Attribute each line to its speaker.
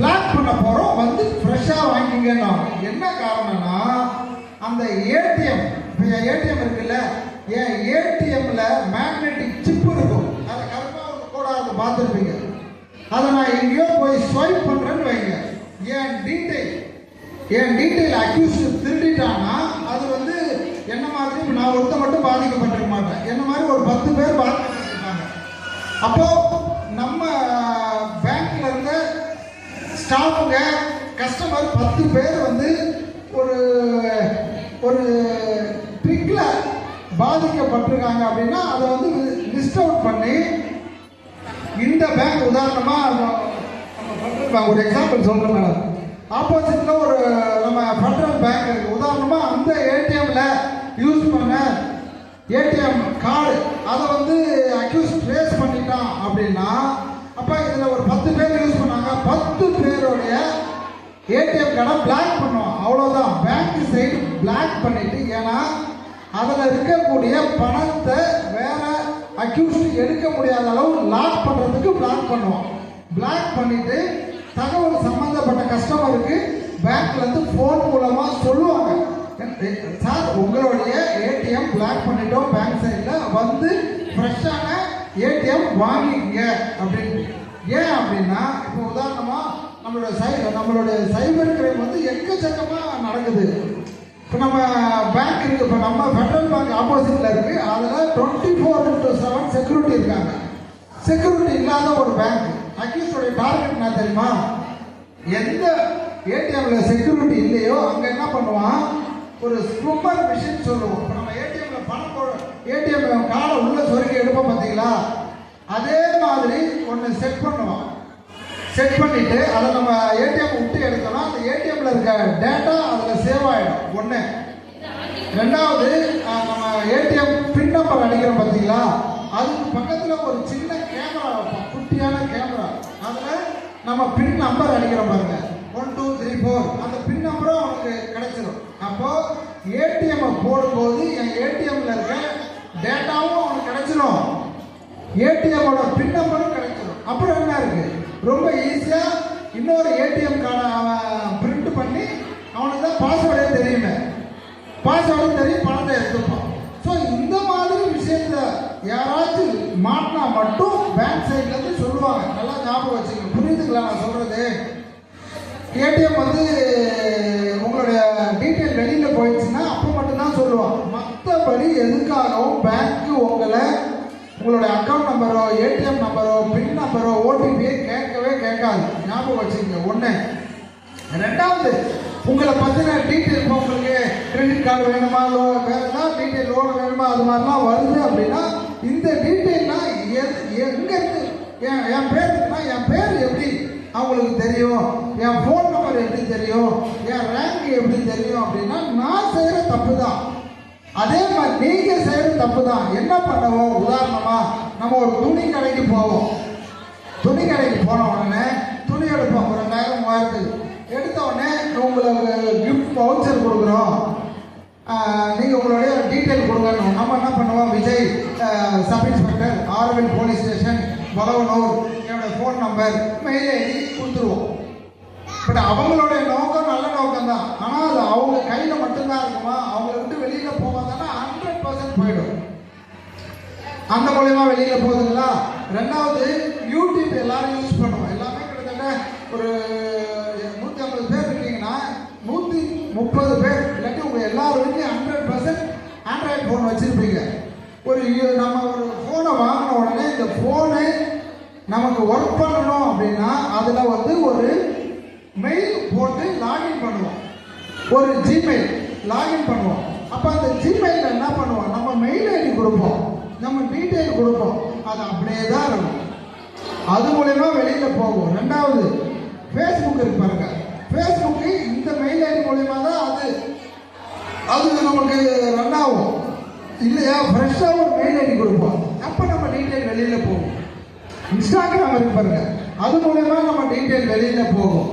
Speaker 1: Black பண்ண போறோம், வந்து ஃப்ரெஷ்ஷா வாங்கிக்கங்க. என்ன காரணம்னா அந்த ஏடிஎம் இருக்குல்ல, என் ஏடிஎம்ல மேக்னெட்டிக் சிப் இருக்கும், அதை கரெக்டாக ஒரு கோடா அதை பார்த்துருப்பீங்க. அதை நான் எங்கேயோ போய் ஸ்வைப் பண்றேன்னு வைங்க, என் டீட்டெயில் அக்யூஸ் திருடிட்டான்னா அது வந்து என்ன மாதிரி நான் ஒருத்த மட்டும் பாதிக்கப்பட்டிருக்க மாட்டேன், என்ன மாதிரி ஒரு 10 பேர் பாதிக்கப்பட்டிருக்காங்க. அப்போ நம்ம பேங்க்ல இருந்த ஸ்டாஃபுங்க கஸ்டமர் 10 பேர் வந்து ஒரு ஒரு ட்ரிக்ல பாதிக்கப்பட்டிருக்காங்க அப்படின்னா அதை வந்து லிஸ்ட் அவுட் பண்ணி இந்த பேங்க் உதாரணமா ஒரு எக்ஸாம்பிள் சொல்றேன் மேடம். ஆப்போசிட்ல ஒரு நம்ம ஃபெடரல் பேங்க் இருக்கு, உதாரணமா அந்த ஏடிஎம்ல யூஸ் பண்ண ஏடிஎம் கார்டு அதை வந்து அக்யூஸ் ட்ரேஸ் பண்ணிட்டான் அப்படின்னா, அப்ப இதுல ஒரு 10 பேர் யூஸ் பண்ணாங்க, 10 பேருடைய ஏடிஎம் கார்டை பிளாக் பண்ணுவோம். அவ்வளவுதான், பேங்க் சைடு பிளாக் பண்ணிட்டு, ஏன்னா அதுல இருக்கக்கூடிய பணத்தை வேற அக்யூஸ்ட் எடுக்க முடியாத அளவு லாக் பண்றதுக்கு பிளாக் பண்ணுவோம். பிளாக் பண்ணிட்டு தகவல் சம்பந்தப்பட்ட கஸ்டமருக்கு பேங்க்ல இருந்து போன் மூலமா சொல்லுவாங்க, சார் உங்களுடைய ஏடிஎம் பிளாக் பண்ணிட்டோம், பேங்க் சைட்ல வந்து ஃப்ரெஷ்ஷான ஏடிஎம் வாங்கிங்க அப்படின்னு. ஏன் அப்படின்னா இப்போ உதாரணமா நம்மளுடைய சைபர் கிரைம் வந்து எக்கச்சக்கமா நடக்குது. இப்போ நம்ம பேங்க் இருக்கு, இப்போ நம்ம ஃபெடரல் பேங்க் ஆப்போசிட்ல இருக்கு, அதில் 24/7 செக்யூரிட்டி இருக்காங்க. செக்யூரிட்டி இல்லாத ஒரு பேங்க், அக்யூஸ்டோடைய டார்கெட் என்ன தெரியுமா? எந்த ஏடிஎம்ல செக்யூரிட்டி இல்லையோ அங்க என்ன பண்ணுவான், ஒரு ஸ்க்ரூப்பர் மிஷின் சொல்லுவோம். இப்போ நம்ம ஏடிஎம்ல பணம் ஏடிஎம் கார்டை உள்ள சொருகி எடுப்போம் பார்த்தீங்களா, அதே மாதிரி ஒன்று செட் பண்ணுவான். செட் பண்ணிட்டு அதை நம்ம ஏடிஎம் விட்டு எடுத்தோம்னா அந்த ஏடிஎம்ல இருக்க டேட்டா அதில் சேவ் ஆகிடும். ஒன்று. ரெண்டாவது, நம்ம ஏடிஎம் பின் நம்பர் அடிக்கிறோம் பார்த்தீங்களா, அதுக்கு பக்கத்தில் ஒரு சின்ன கேமரா வைப்போம், குட்டியான கேமரா. அதில் நம்ம பின் நம்பர் அடிக்கிறோம் பாருங்க, 1 2 3 4, அந்த பின் நம்பரும் அவனுக்கு கிடைச்சிடும். அப்போ ஏடிஎம் போடும்போது என் ஏடிஎம்ல இருக்க டேட்டாவும் அவனுக்கு கிடைச்சிடும், ஏடிஎம்மோட பின் நம்பரும் கிடைச்சிடும். அப்புறம் என்ன இருக்கு, ரொம்ப ஈஸியா இன்னொரு ஏடிஎம் கார்டை அவன் பிரிண்ட் பண்ணி, அவனுக்கு தான் பாஸ்வேர்டே தெரியுமே, பாஸ்வேர்டும் தெரியும், பணத்தை எடுத்துப்பான். ஸோ இந்த மாதிரி விஷயத்த யாராச்சும் மாட்டினா மட்டும் பேங்க் சைட்ல இருந்து சொல்லுவாங்க. நல்லா ஞாபகம் வச்சுக்கணும், புரியுதுங்களா நான் சொல்றது? ஏடிஎம் வந்து உங்களுடைய டீட்டெயில் வெளியில போயிடுச்சுன்னா அப்போ மட்டும்தான் சொல்லுவாங்க. மற்றபடி எதுக்காகவும் பேங்க் உங்களுடைய அக்கௌண்ட் நம்பரோ ஏடிஎம் நம்பரோ பின் நம்பரோ ஓடிபியை கேட்கவே கேட்காது, ஞாபகம் வச்சுக்கோங்க. ஒன்று. ரெண்டாவது, உங்களை பற்றின டீட்டெயில், இப்போ உங்களுக்கு கிரெடிட் கார்டு வேணுமா, வேற ஏதாவது டீட்டெயில், லோன் வேணுமா, அது மாதிரிலாம் வருது அப்படின்னா இந்த டீட்டெயில்லாம் எங்க இருந்து, என் பேர் இருக்குன்னா என் பேர் எப்படி அவங்களுக்கு தெரியும், என் ஃபோன் நம்பர் எப்படி தெரியும், என் ரேங்க் எப்படி தெரியும் அப்படின்னா நான் செய்கிற தப்பு தான். அதே மாதிரி நீங்க செய்யற தப்பு தான். என்ன பண்ணுவோம், உதாரணமா நம்ம ஒரு துணி கடைக்கு போவோம், துணி கடைக்கு போன உடனே துணி எடுப்போம், ஒரு 2000 3000 எடுத்த உடனே உங்களுக்கு கிஃப்ட் வவுச்சர் கொடுக்குறோம், நீங்க உங்களுடைய டீட்டெயில் கொடுக்கணும். நம்ம என்ன பண்ணுவோம், Vijay sub inspector, Auroville police station, Palavanur, என்னோட ஃபோன் நம்பர், மெயில் ஐடி கொடுத்துருவோம். பட் அவங்களுடைய நோக்கம் நல்ல நோக்கம் தான், ஆனால் அது அவங்க கையில மட்டும்தான் இருக்குமா, அவங்களை விட்டு வெளியில போவாங்கன்னா 100% போயிடும். அந்த மூலயமா வெளியில போகுதுங்களா. ரெண்டாவது, யூடியூப் எல்லாரும் யூஸ் பண்ணுவோம், எல்லாமே கிட்டத்தட்ட ஒரு 150 பேர் இருக்கீங்கன்னா 130 பேர் இல்லாட்டி உங்க எல்லாரும் 100% ஆண்ட்ராய்டு ஃபோன் வச்சிருப்பீங்க. நம்ம ஒரு ஃபோனை வாங்கின உடனே இந்த ஃபோனு நமக்கு ஒர்க் பண்ணணும் அப்படின்னா அதுல வந்து ஒரு மெயில் போட்டு லாகின் பண்ணுவோம், ஒரு ஜிமெயில் லாகின் பண்ணுவோம். அப்போ அந்த ஜிமெயில் என்ன பண்ணுவோம், நம்ம மெயில் ஐடி கொடுப்போம், நம்ம டீட்டெயில் கொடுப்போம், அது அப்படியே தான் இருக்கும், அது மூலயமா வெளியில போகும். ரெண்டாவது, ஃபேஸ்புக் இருக்கு பாருங்க, ஃபேஸ்புக்கு இந்த மெயில் ஐடி மூலயமா தான் அது நமக்கு ரன் ஆகும் இல்லையா. ஃப்ரெஷ்ஷாக ஒரு மெயில் ஐடி கொடுப்போம், அப்போ நம்ம டீட்டெயில் வெளியில போகும். இன்ஸ்டாகிராம் இருக்கு பாருங்க, அது மூலயமா நம்ம டீட்டெயில் வெளியில போகும்.